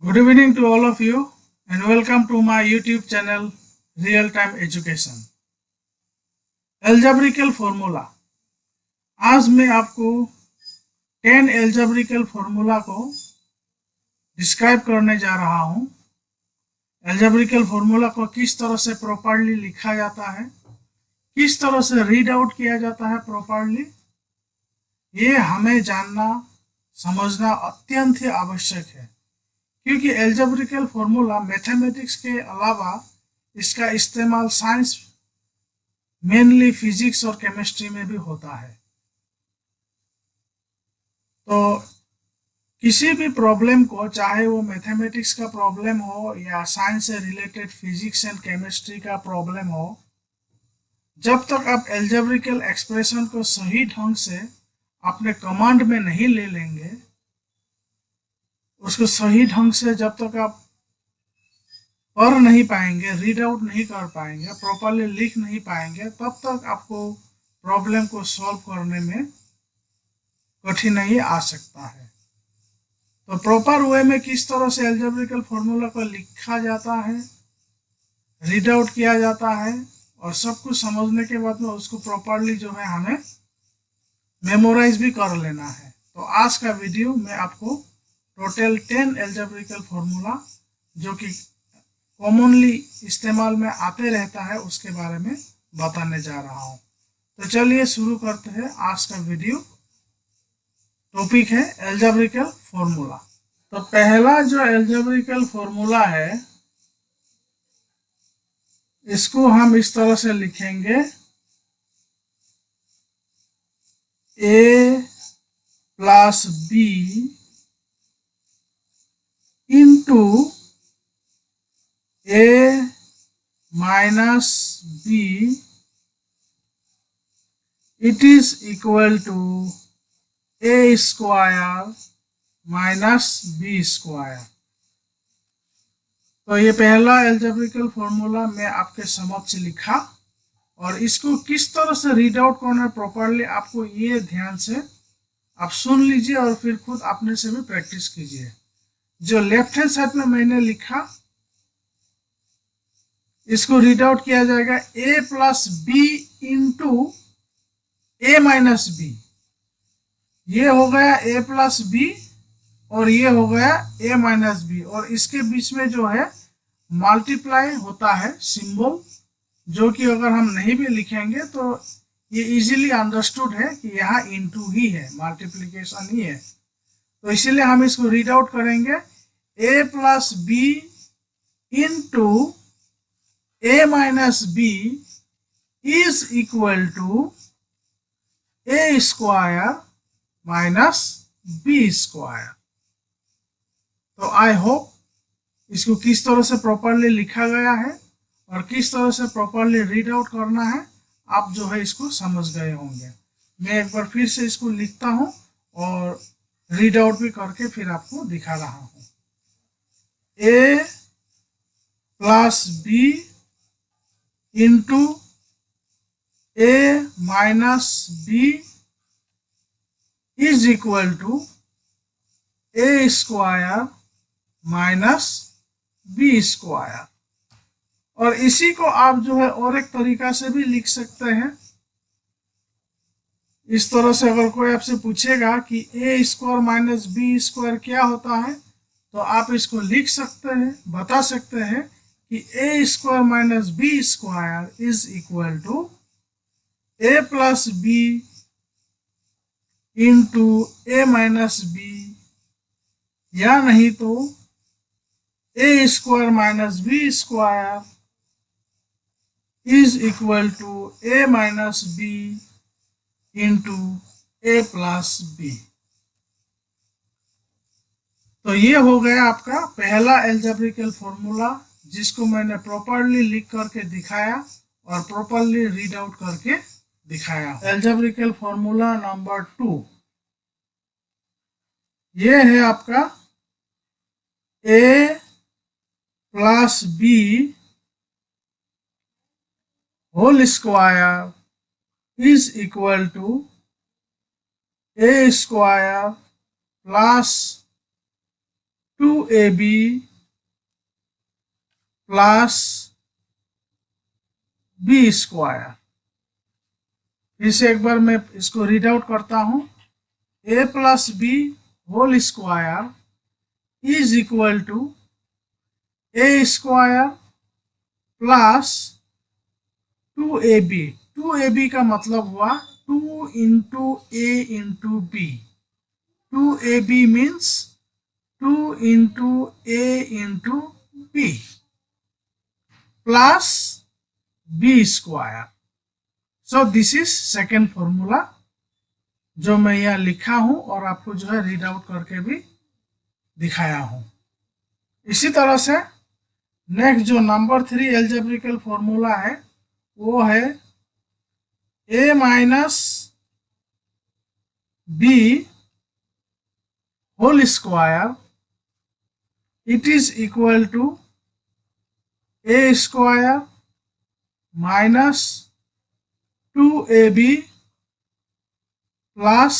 Good evening to all of you and welcome to my YouTube channel Real Time Education. Algebraical formula. आज मैं आपको 10 algebraical formula को describe करने जा रहा हूँ। एल्जेब्रिकल फॉर्मूला को किस तरह से प्रॉपर्ली लिखा जाता है, किस तरह से रीड आउट किया जाता है प्रॉपर्ली, ये हमें जानना समझना अत्यंत ही आवश्यक है, क्योंकि एल्जेब्रिकल फॉर्मूला मैथमेटिक्स के अलावा इसका इस्तेमाल साइंस मेनली फिजिक्स और केमिस्ट्री में भी होता है। तो किसी भी प्रॉब्लम को, चाहे वो मैथमेटिक्स का प्रॉब्लम हो या साइंस से रिलेटेड फिजिक्स एंड केमिस्ट्री का प्रॉब्लम हो, जब तक आप एल्जेब्रिकल एक्सप्रेशन को सही ढंग से अपने कमांड में नहीं ले लेंगे, उसको सही ढंग से जब तक आप पढ़ नहीं पाएंगे, रीड आउट नहीं कर पाएंगे, प्रॉपरली लिख नहीं पाएंगे, तब तक आपको प्रॉब्लम को सॉल्व करने में कठिनाई आ सकता है। तो प्रॉपर वे में किस तरह से एल्जेब्रिकल फॉर्मूला को लिखा जाता है, रीड आउट किया जाता है और सब कुछ समझने के बाद में उसको प्रॉपरली जो है हमें मेमोराइज भी कर लेना है। तो आज का वीडियो में आपको टोटल 10 एल्जेब्रिकल फॉर्मूला जो कि कॉमनली इस्तेमाल में आते रहता है उसके बारे में बताने जा रहा हूँ। तो चलिए शुरू करते हैं आज का वीडियो। टॉपिक है एल्जेब्रिकल फॉर्मूला। तो पहला जो एल्जेब्रिकल फॉर्मूला है, इसको हम इस तरह से लिखेंगे, a plus B into a minus b, it is equal to a square minus b square। तो ये पहला एल्जेब्रिकल फॉर्मूला मैं आपके समक्ष लिखा और इसको किस तरह से रीड आउट करना है प्रॉपरली, आपको ये ध्यान से आप सुन लीजिए और फिर खुद अपने से भी प्रैक्टिस कीजिए। जो लेफ्ट हैंड साइड में मैंने लिखा, इसको रीड आउट किया जाएगा a plus B into A minus B. ये हो गया a प्लस बी और ये हो गया a माइनस बी, और इसके बीच में जो है मल्टीप्लाई होता है सिंबल, जो कि अगर हम नहीं भी लिखेंगे तो ये इजीली अंडरस्टूड है कि यहाँ इनटू ही है, मल्टीप्लिकेशन ही है। तो इसीलिए हम इसको रीड आउट करेंगे a plus B into a minus b is equal to a square minus b square। तो आई होप इसको किस तरह से प्रॉपरली लिखा गया है और किस तरह से प्रॉपरली रीड आउट करना है आप जो है इसको समझ गए होंगे। मैं एक बार फिर से इसको लिखता हूं और रीड आउट भी करके फिर आपको दिखा रहा हूं। a plus B into a minus B is equal to a square minus B square. और इसी को आप जो है और एक तरीका से भी लिख सकते हैं। इस तरह से अगर कोई आपसे पूछेगा कि a square minus B square क्या होता है, तो आप इसको लिख सकते हैं, बता सकते हैं कि a square minus B square is equal to a plus B into A minus B, या नहीं तो a square minus B square is equal to a minus B into A plus B. तो ये हो गया आपका पहला एल्जेब्रिकल फॉर्मूला, जिसको मैंने प्रॉपरली लिख करके दिखाया और प्रॉपरली रीड आउट करके दिखाया। एल्जेब्रिकल फॉर्मूला नंबर 2 ये है आपका a plus B whole square is equal to a square plus 2ab plus B square. फिर से एक बार मैं इसको रीड आउट करता हूं। A plus B whole square is equal to a square plus 2ab। 2ab का मतलब हुआ 2 into a into b. 2ab means 2 into a into B plus B square. So this is second formula जो मैं यहाँ लिखा हूं और आपको जो है रीड आउट करके भी दिखाया हूं। इसी तरह से नेक्स्ट जो नंबर 3 एल्जेब्रिकल फॉर्मूला है वो है a minus B whole square it is equal to a square minus 2ab plus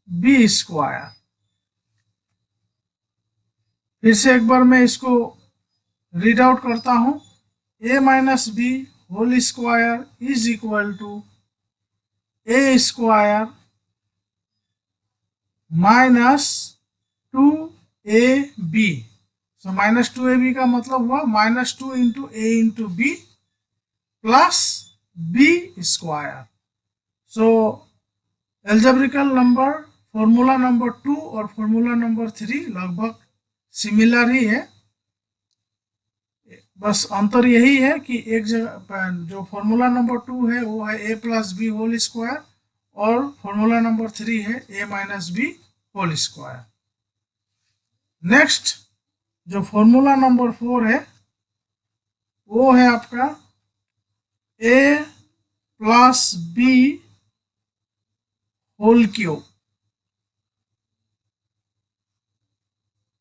B square. फिर से एक बार मैं इसको रीड आउट करता हूं। A minus B whole square is equal to a square minus 2ab। So minus 2ab का मतलब हुआ minus 2 into a into B plus B square. So algebraic number formula number 2 और फॉर्मूला नंबर 3 लगभग similar ही है, बस अंतर यही है कि एक जगह जो फॉर्मूला नंबर 2 है वो है a plus B whole square और फॉर्मूला नंबर 3 है a minus B whole square. Next जो फॉर्मूला नंबर 4 है वो है आपका a plus B whole cube.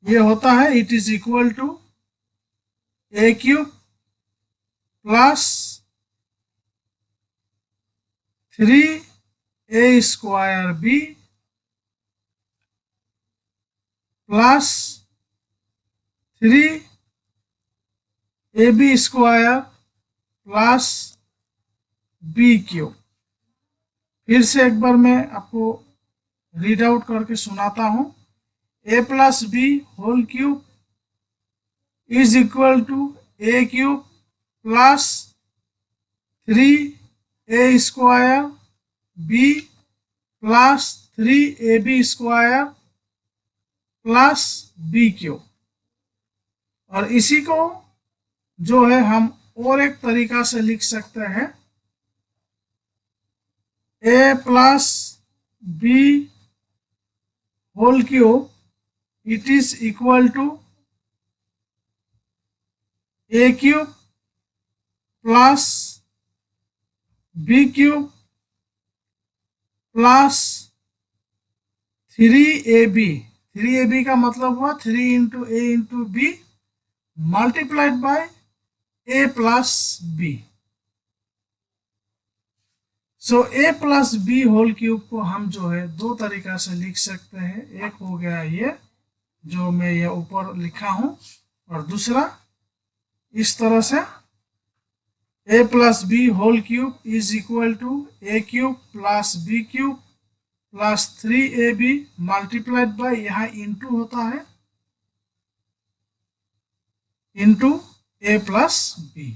ये होता है it is equal to a cube plus 3a square b plus 3ab square plus B cube. फिर से एक बार मैं आपको रीड आउट करके सुनाता हूं। A plus B whole cube is equal to a cube plus 3a square b plus 3ab square plus B cube. और इसी को जो है हम और एक तरीका से लिख सकते हैं a plus B whole cube it is equal to a cube plus B cube plus 3ab। 3ab का मतलब हुआ 3 into a into b multiplied by a plus b. So a plus B whole cube को हम जो है दो तरीका से लिख सकते हैं। एक हो गया ये जो मैं ये ऊपर लिखा हूं और दूसरा इस तरह से a plus B whole cube is equal to a cube plus B cube plus 3ab multiplied by यहाँ इंटू होता है इंटू ए प्लस बी।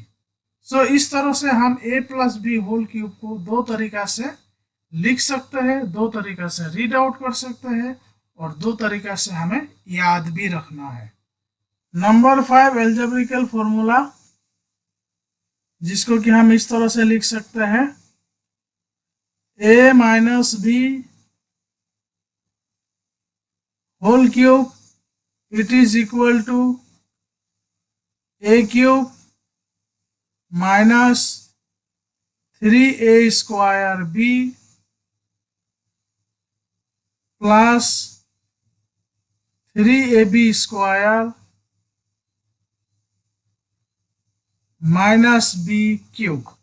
सो इस तरह से हम a plus B whole cube को दो तरीका से लिख सकते हैं, दो तरीका से रीड आउट कर सकते हैं और दो तरीका से हमें याद भी रखना है। नंबर 5 एल्जेब्रिकल फॉर्मूला जिसको कि हम इस तरह से लिख सकते हैं a minus B whole cube it is equal to a cube minus 3a square b plus 3ab square minus B cube.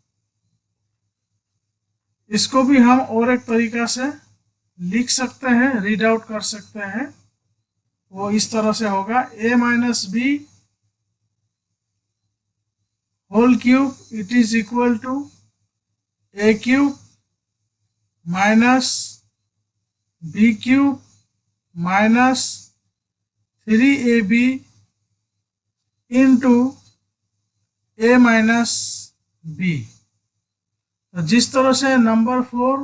इसको भी हम और एक तरीका से लिख सकते हैं, रीड आउट कर सकते हैं। वो इस तरह से होगा a minus B whole cube it is equal to a cube minus B cube minus 3ab into a minus B. तो जिस तरह से number 4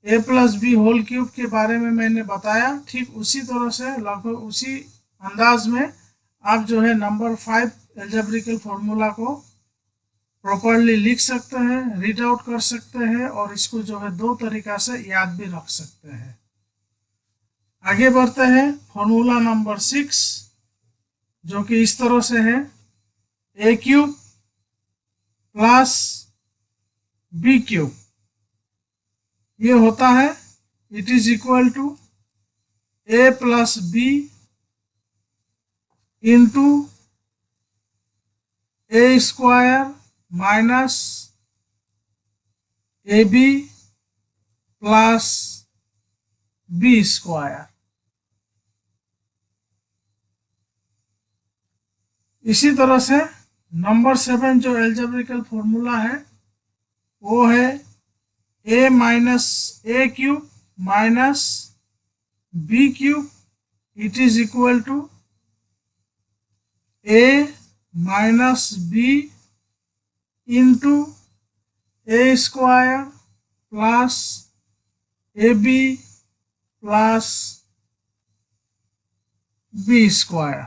a plus B whole cube के बारे में मैंने बताया, ठीक उसी तरह से लगभग उसी अंदाज में आप जो है नंबर 5 एल्जेब्रिकल फॉर्मूला को प्रॉपरली लिख सकते हैं, रीड आउट कर सकते हैं और इसको जो है दो तरीका से याद भी रख सकते हैं। आगे बढ़ते हैं फॉर्मूला नंबर 6 जो कि इस तरह से है a cube plus B cube, ये होता है it is equal to a plus B into a square minus A B plus B square. इसी तरह से नंबर 7 जो एल्जेब्रिकल फॉर्मूला है वो है a minus a cube minus B cube it is equal to a minus B into a square plus a B plus B square.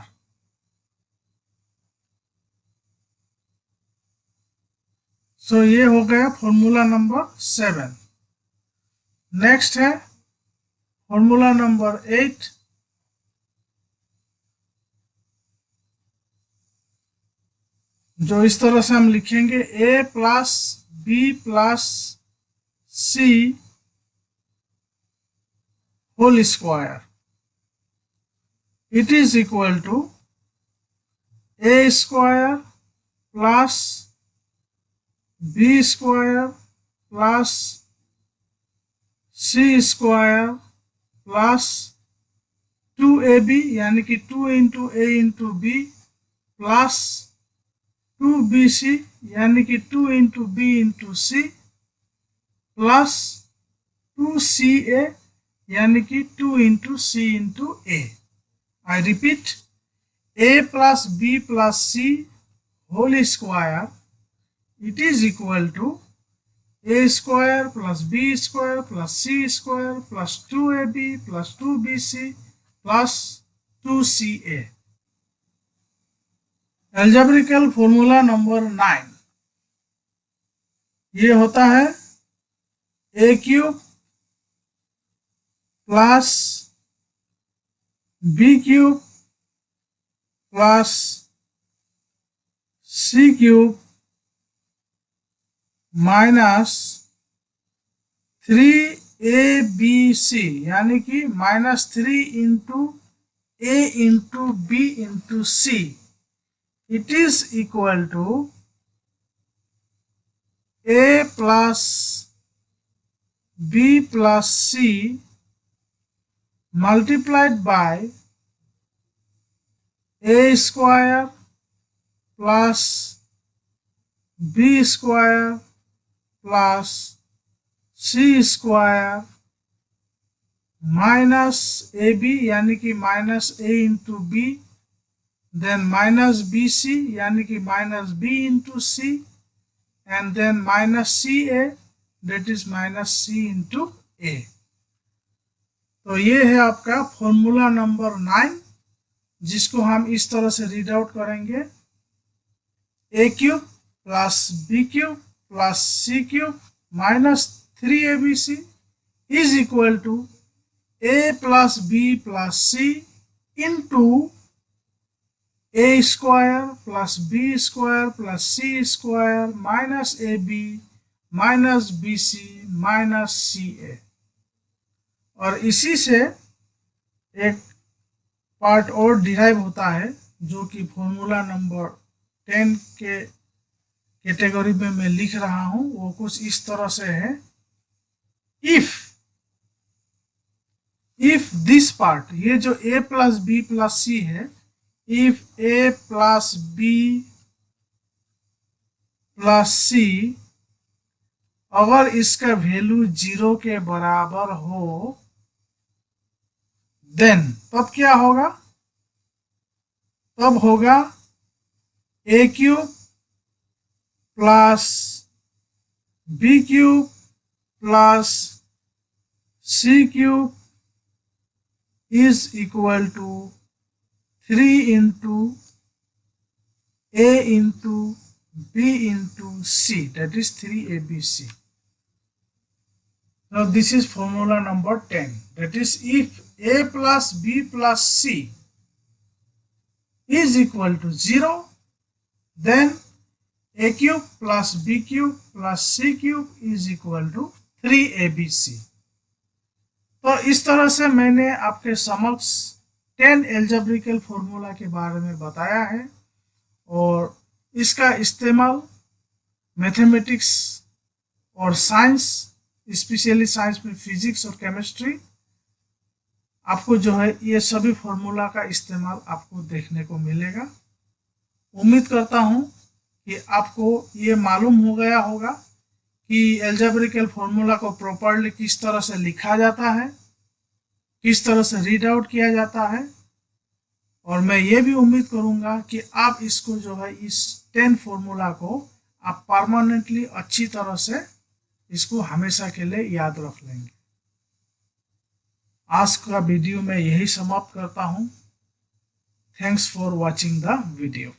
So ये हो गया फॉर्मूला नंबर 7। नेक्स्ट है फॉर्मूला नंबर 8 जो इस तरह से हम लिखेंगे a plus B plus C whole square it is equal to a square plus B square plus c square plus 2ab यानी कि 2 into a into B plus 2bc यानी कि 2 into B into C plus 2ca यानी कि 2 into C into A. I repeat a plus B plus C whole square it is equal to a square plus b square plus c square plus 2ab plus 2bc plus 2ca। Algebraic formula number 9 ये होता है a cube plus B cube plus C cube minus 3abc यानी कि minus 3 into a into B into c it is equal to a plus B plus c multiplied by a square plus B square plus c square minus A b यानी कि minus a into b then minus b c यानी कि minus B into c and then minus c a that is minus c into a. तो ये है आपका formula number 9 जिसको हम इस तरह से रीड आउट करेंगे a cube plus B cube plus C cube minus 3abc is equal to a plus B plus c into a square plus B square plus c square minus A b minus b c minus c a. और इसी से एक part और derive होता है जो कि formula number 10 के कैटेगरी में मैं लिख रहा हूं, वो कुछ इस तरह से है इफ इफ दिस पार्ट, ये जो a plus B plus c है, if a plus B plus c, अगर इसका वैल्यू 0 के बराबर हो, देन तब क्या होगा? तब होगा a cube plus B cube plus C cube is equal to 3 into a into b into c, that is 3abc. Now this is formula number 10, that is if a plus b plus c is equal to 0, then a cube plus b cube plus c cube is equal to 3abc. तो इस तरह से मैंने आपके समक्ष 10 algebraical formula के बारे में बताया है, और इसका इस्तेमाल मैथमेटिक्स और साइंस, स्पेशली साइंस में फिजिक्स और केमिस्ट्री, आपको जो है ये सभी फॉर्मूला का इस्तेमाल आपको देखने को मिलेगा। उम्मीद करता हूँ कि आपको ये मालूम हो गया होगा कि एल्जेब्रिकल फॉर्मूला को प्रॉपर्ली किस तरह से लिखा जाता है, किस तरह से रीड आउट किया जाता है, और मैं ये भी उम्मीद करूंगा कि आप इसको जो है इस 10 फॉर्मूला को आप परमानेंटली अच्छी तरह से इसको हमेशा के लिए याद रख लेंगे। आज का वीडियो मैं यही समाप्त करता हूँ। Thanks for watching the video.